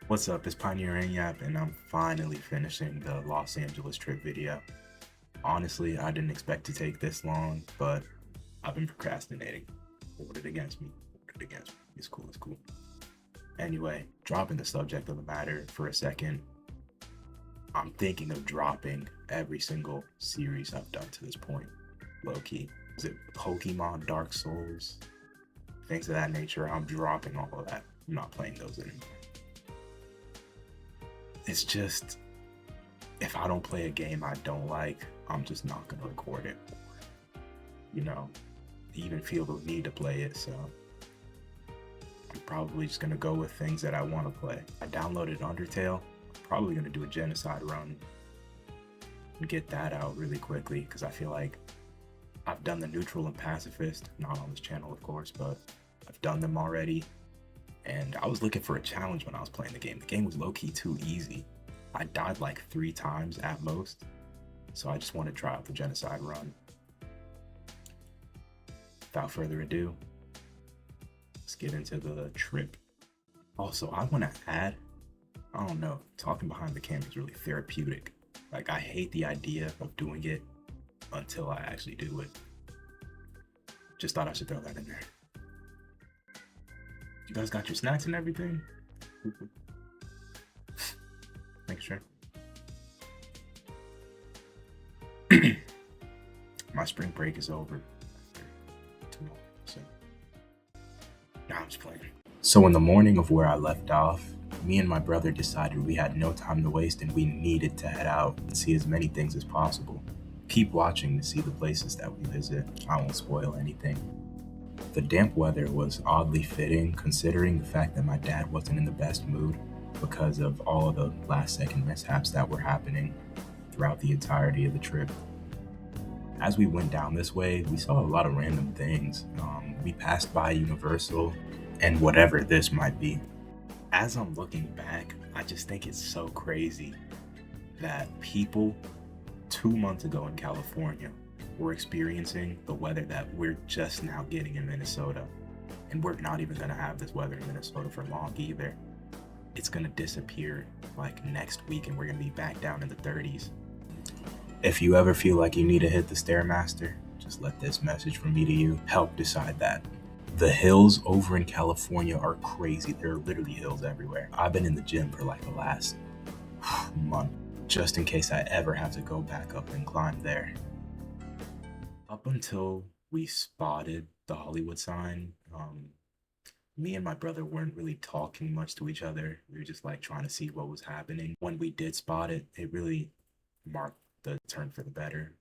What's up, it's Pioneer Yap, and I'm finally finishing the Los Angeles trip video. Honestly, I didn't expect to take this long, but I've been procrastinating. Hold it against me. Hold it against me. It's cool, it's cool. Anyway, dropping the subject of the matter for a second, I'm thinking of dropping every single series I've done to this point. Low-key. Is it Pokemon, Dark Souls, things of that nature? I'm dropping all of that. I'm not playing those anymore. It's just, if I don't play a game I don't like, I'm just not gonna record it. You know, even feel the need to play it, so I'm probably just gonna go with things that I want to play. I downloaded Undertale. I'm probably gonna do a genocide run and get that out really quickly, because I feel like I've done the neutral and pacifist, not on this channel of course, but I've done them already. And I was looking for a challenge when I was playing the game. The game was low-key too easy. I died like 3 times at most. So I just want to try out the genocide run. Without further ado, let's get into the trip. Also, I want to add, I don't know, talking behind the camera is really therapeutic. Like, I hate the idea of doing it until I actually do it. Just thought I should throw that in there. You guys got your snacks and everything? Make sure. My spring break is over tomorrow, so now I'm just playing. So in the morning of where I left off, me and my brother decided we had no time to waste and we needed to head out and see as many things as possible. Keep watching to see the places that we visit. I won't spoil anything. The damp weather was oddly fitting considering the fact that my dad wasn't in the best mood because of all of the last-second mishaps that were happening throughout the entirety of the trip. As we went down this way, we saw a lot of random things. We passed by Universal and whatever this might be. As I'm looking back, I just think it's so crazy that people 2 months ago in California were experiencing the weather that we're just now getting in Minnesota. And we're not even gonna have this weather in Minnesota for long either. It's gonna disappear like next week and we're gonna be back down in the 30s. If you ever feel like you need to hit the Stairmaster, just let this message from me to you help decide that. The hills over in California are crazy. There are literally hills everywhere. I've been in the gym for like the last month, just in case I ever have to go back up and climb there. Up until we spotted the Hollywood sign, me and my brother weren't really talking much to each other. We were just like trying to see what was happening. When we did spot it, it really marked the turn for the better.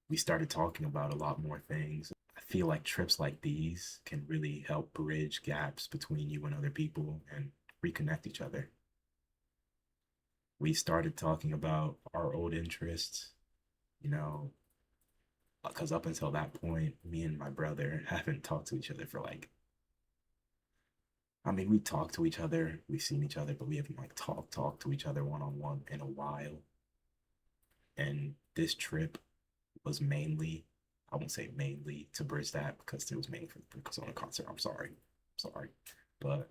We started talking about a lot more things. I feel like trips like these can really help bridge gaps between you and other people and reconnect each other. We started talking about our old interests, you know, because up until that point, me and my brother haven't talked to each other for like, I mean, we talk to each other, we've seen each other, but we haven't like talked to each other one-on-one in a while. And this trip was mainly, I won't say mainly to bridge that because it was mainly for the Persona concert. I'm sorry. But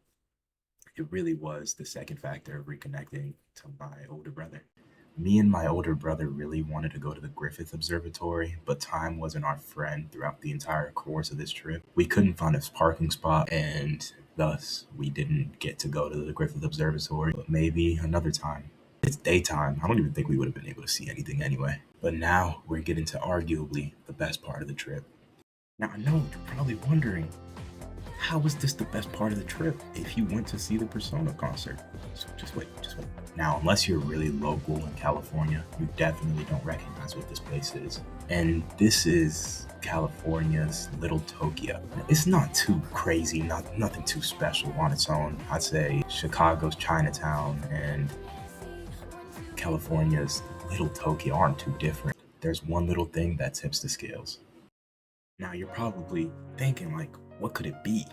it really was the second factor of reconnecting to my older brother. Me and my older brother really wanted to go to the Griffith Observatory, but time wasn't our friend throughout the entire course of this trip. We couldn't find a parking spot, and thus we didn't get to go to the Griffith Observatory, but maybe another time. It's daytime. I don't even think we would have been able to see anything anyway. But now we're getting to arguably the best part of the trip. Now I know you're probably wondering, how was this the best part of the trip if you went to see the Persona concert? So just wait. Now, unless you're really local in California, you definitely don't recognize what this place is. And this is California's Little Tokyo. It's not too crazy, nothing too special on its own. I'd say Chicago's Chinatown and California's Little Tokyo aren't too different. There's one little thing that tips the scales. Now you're probably thinking like, what could it be?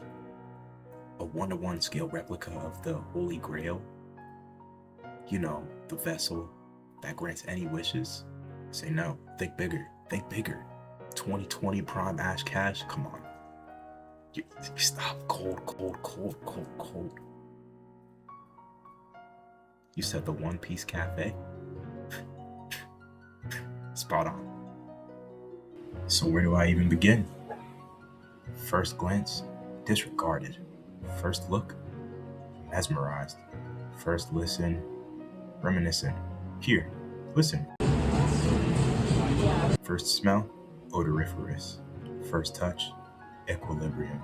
A 1-to-1 scale replica of the Holy Grail? You know, the vessel that grants any wishes? Say no, think bigger. 2020 Prime Ash Cash, come on. You stop, cold. You said the One Piece Cafe? Spot on. So where do I even begin? First glance, disregarded. First look, mesmerized. First listen, reminiscent. Here, listen. First smell, odoriferous. First touch, equilibrium.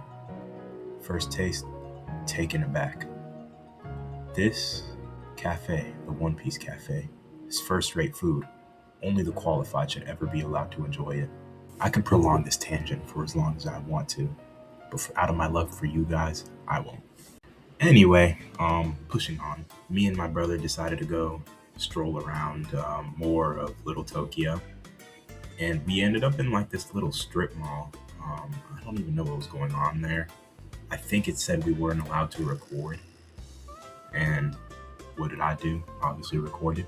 First taste, taken aback. This cafe, the One Piece Cafe, is first-rate food. Only the qualified should ever be allowed to enjoy it. I can prolong this tangent for as long as I want to, but out of my love for you guys, I won't. Anyway, pushing on. Me and my brother decided to go stroll around more of Little Tokyo, and we ended up in like this little strip mall. I don't even know what was going on there. I think it said we weren't allowed to record, and what did I do? Obviously recorded.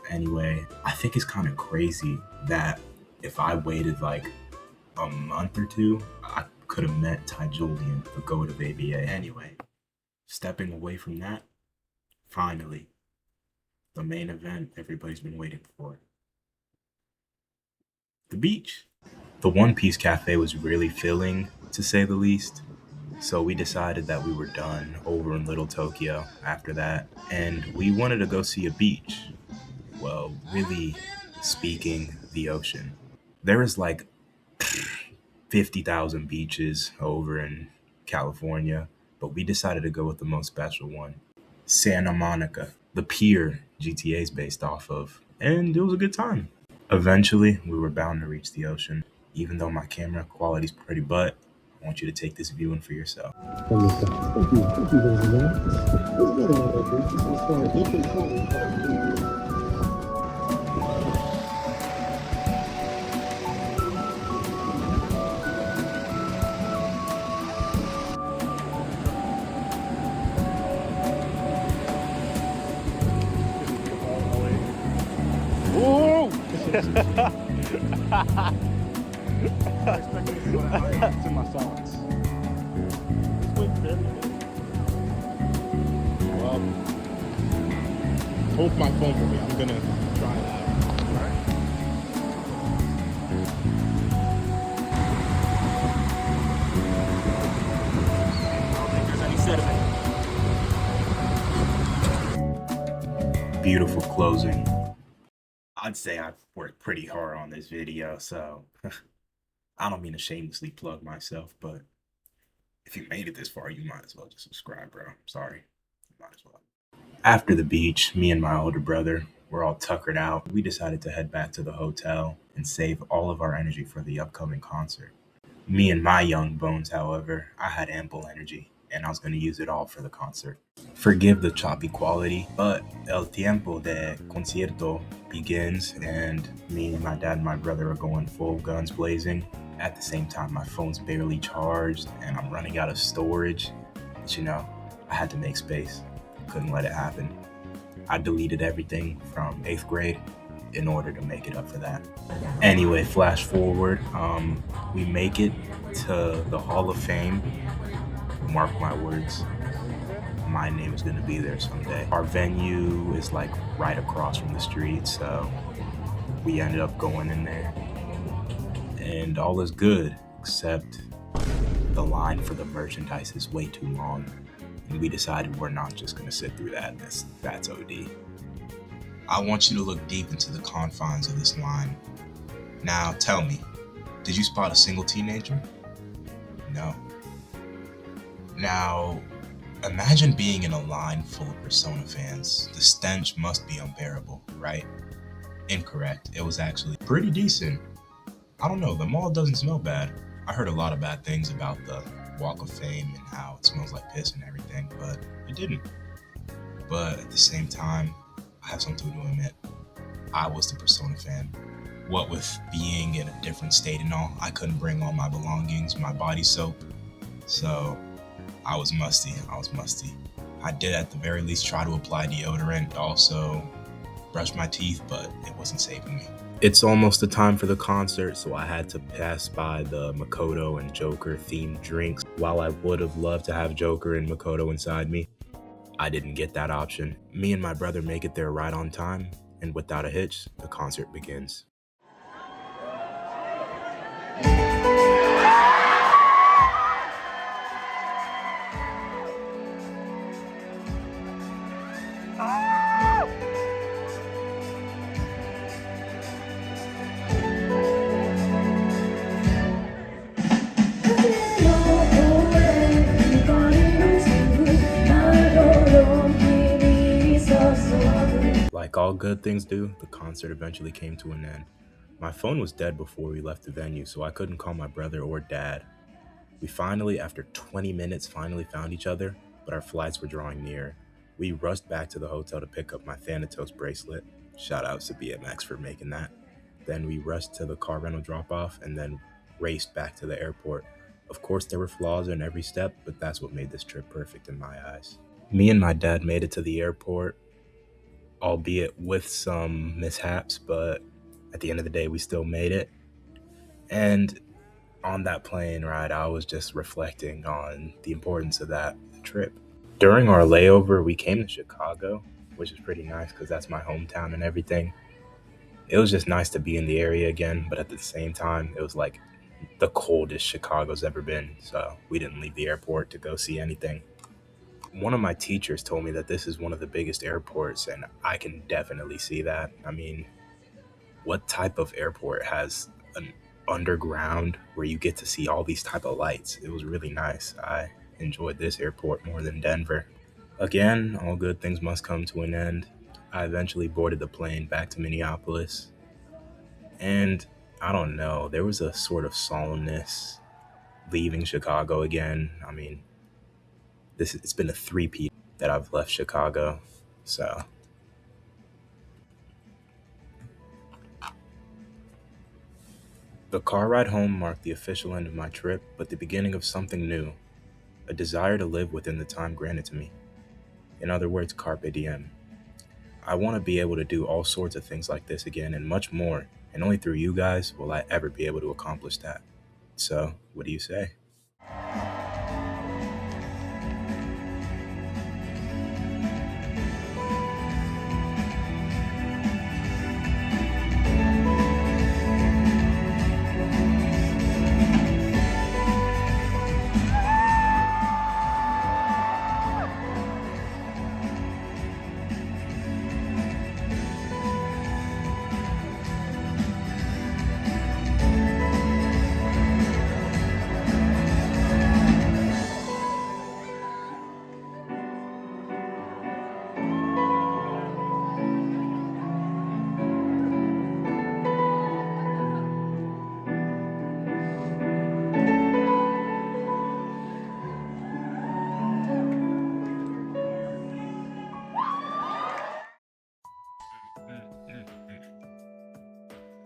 Anyway, I think it's kind of crazy that if I waited like a month or two, I could have met Ty Julian, the GOAT of ABA. Anyway, stepping away from that, finally, the main event everybody's been waiting for. The beach. The One Piece Cafe was really filling, to say the least. So we decided that we were done over in Little Tokyo after that, and we wanted to go see a beach. Well, really speaking, the ocean. There is like 50,000 beaches over in California, but we decided to go with the most special one, Santa Monica, the pier GTA is based off of, and it was a good time. Eventually, we were bound to reach the ocean. Even though my camera quality's pretty butt, I want you to take this viewing for yourself. To my thoughts. Well, hold my phone for me. I'm gonna try it out. Alright. I don't think there's any sediment. Beautiful closing. I'd say I've worked pretty hard on this video, so I don't mean to shamelessly plug myself, but if you made it this far, you might as well just subscribe, bro. Sorry. You might as well. After the beach, me and my older brother were all tuckered out. We decided to head back to the hotel and save all of our energy for the upcoming concert. Me and my young bones, however, I had ample energy, and I was going to use it all for the concert. Forgive the choppy quality, but el tiempo de concierto begins, and me and my dad and my brother are going full guns blazing. At the same time, my phone's barely charged, and I'm running out of storage. But you know, I had to make space. Couldn't let it happen. I deleted everything from 8th grade in order to make it up for that. Anyway, flash forward, we make it to the Hall of Fame. Mark my words, my name is going to be there someday. Our venue is like right across from the street, so we ended up going in there. And all is good, except the line for the merchandise is way too long. And we decided we're not just going to sit through that. That's OD. I want you to look deep into the confines of this line. Now, tell me, did you spot a single teenager? No. Now, imagine being in a line full of Persona fans. The stench must be unbearable, right? Incorrect. It was actually pretty decent. I don't know, the mall doesn't smell bad. I heard a lot of bad things about the Walk of Fame and how it smells like piss and everything, but it didn't. But at the same time, I have something to admit. I was the Persona fan. What with being in a different state and all, I couldn't bring all my belongings, my body soap. So I was musty. I did at the very least try to apply deodorant, also brush my teeth, but it wasn't saving me. It's almost the time for the concert, so I had to pass by the Makoto and Joker themed drinks. While I would have loved to have Joker and Makoto inside me, I didn't get that option. Me and my brother make it there right on time, and without a hitch, the concert begins. Like all good things do, the concert eventually came to an end. My phone was dead before we left the venue, so I couldn't call my brother or dad. We finally, after 20 minutes, finally found each other, but our flights were drawing near. We rushed back to the hotel to pick up my Thanatos bracelet. Shout out to BMX for making that. Then we rushed to the car rental drop-off and then raced back to the airport. Of course, there were flaws in every step, but that's what made this trip perfect in my eyes. Me and my dad made it to the airport, albeit with some mishaps, but at the end of the day, we still made it. And on that plane ride, I was just reflecting on the importance of that trip. During our layover, we came to Chicago, which is pretty nice because that's my hometown and everything. It was just nice to be in the area again, but at the same time, it was like the coldest Chicago's ever been, so we didn't leave the airport to go see anything. One of my teachers told me that this is one of the biggest airports, and I can definitely see that. I mean, what type of airport has an underground where you get to see all these type of lights? It was really nice. I enjoyed this airport more than Denver. Again, all good things must come to an end. I eventually boarded the plane back to Minneapolis, and I don't know, there was a sort of solemnness leaving Chicago again. I mean, it's been a three-peat that I've left Chicago, so the car ride home marked the official end of my trip, but the beginning of something new, a desire to live within the time granted to me. In other words, carpe diem. I want to be able to do all sorts of things like this again and much more, and only through you guys will I ever be able to accomplish that. So, what do you say?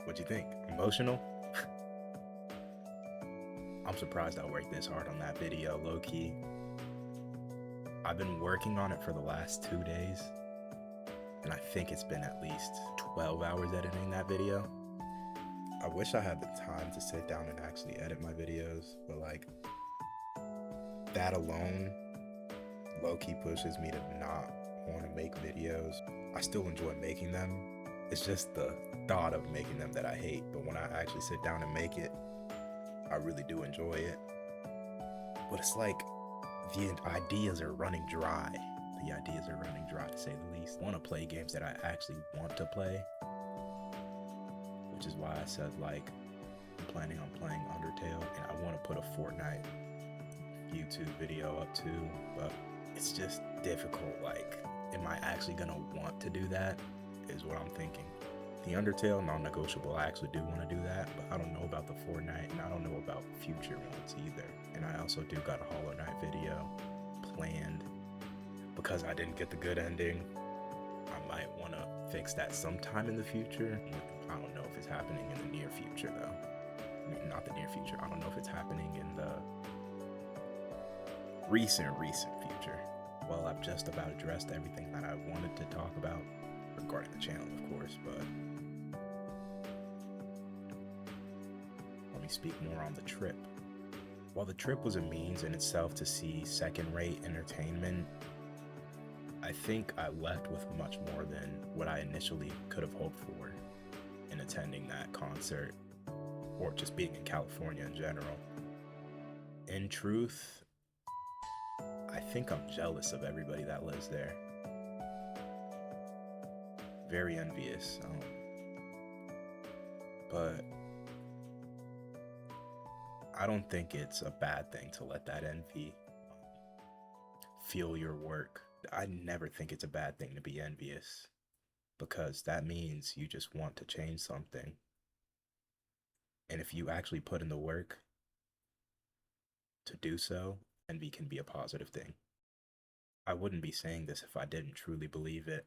What'd you think? Emotional? I'm surprised I worked this hard on that video, low-key. I've been working on it for the last 2 days, and I think it's been at least 12 hours editing that video. I wish I had the time to sit down and actually edit my videos, but like, that alone low-key pushes me to not want to make videos. I still enjoy making them. It's just the thought of making them that I hate, but when I actually sit down and make it, I really do enjoy it. But it's like the ideas are running dry. The ideas are running dry, to say the least. I want to play games that I actually want to play, which is why I said like I'm planning on playing Undertale, and I want to put a Fortnite YouTube video up too, but it's just difficult. Like, am I actually gonna want to do that is what I'm thinking. The Undertale, non-negotiable, I actually do want to do that, but I don't know about the Fortnite, and I don't know about future ones either. And I also do got a Hollow Knight video planned. Because I didn't get the good ending, I might want to fix that sometime in the future. I don't know if it's happening in the near future though. I mean, not the near future, I don't know if it's happening in the recent future. Well, I've just about addressed everything that I wanted to talk about regarding the channel, of course, but let me speak more on the trip. While the trip was a means in itself to see second-rate entertainment, I think I left with much more than what I initially could have hoped for in attending that concert or just being in California in general. In truth, I think I'm jealous of everybody that lives there. Very envious. But I don't think it's a bad thing to let that envy fuel your work. I never think it's a bad thing to be envious because that means you just want to change something. And if you actually put in the work to do so, envy can be a positive thing. I wouldn't be saying this if I didn't truly believe it.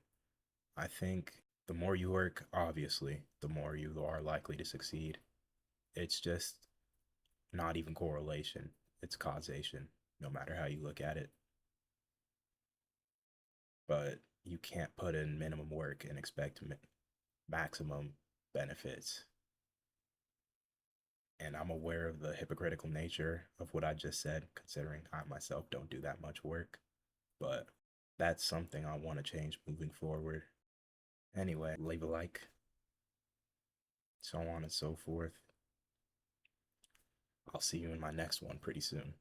I think the more you work, obviously, the more you are likely to succeed. It's just not even correlation, it's causation, no matter how you look at it. But you can't put in minimum work and expect maximum benefits. And I'm aware of the hypocritical nature of what I just said, considering I myself don't do that much work. But that's something I want to change moving forward. Anyway, leave a like, so on and so forth. I'll see you in my next one pretty soon.